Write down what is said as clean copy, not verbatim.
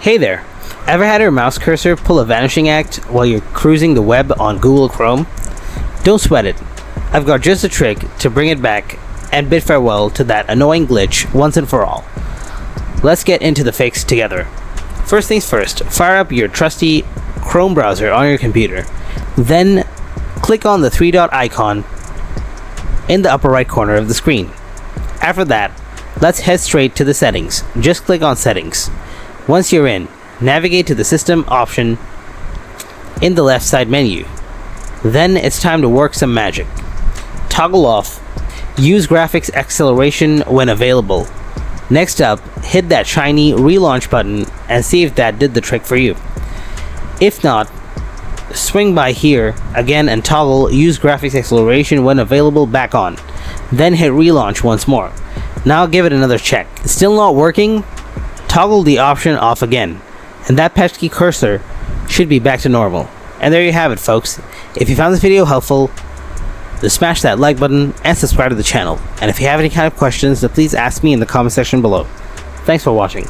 Hey there! Ever had your mouse cursor pull a vanishing act while you're cruising the web on Google Chrome? Don't sweat it. I've got just a trick to bring it back and bid farewell to that annoying glitch once and for all. Let's get into the fix together. First things first, fire up your trusty Chrome browser on your computer. Then click on the three-dot icon in the upper right corner of the screen. After that, let's head straight to the settings. Just click on Settings. Once you're in, navigate to the System option in the left side menu. Then it's time to work some magic. Toggle off Use Graphics Acceleration when available. Next up, hit that shiny relaunch button and see if that did the trick for you. If not, swing by here again and toggle Use Graphics Acceleration when available back on. Then hit relaunch once more. Now give it another check. Still not working? Toggle the option off again, and that pesky cursor should be back to normal. And there you have it, folks. If you found this video helpful, just smash that like button and subscribe to the channel. And if you have any kind of questions, then please ask me in the comment section below. Thanks for watching.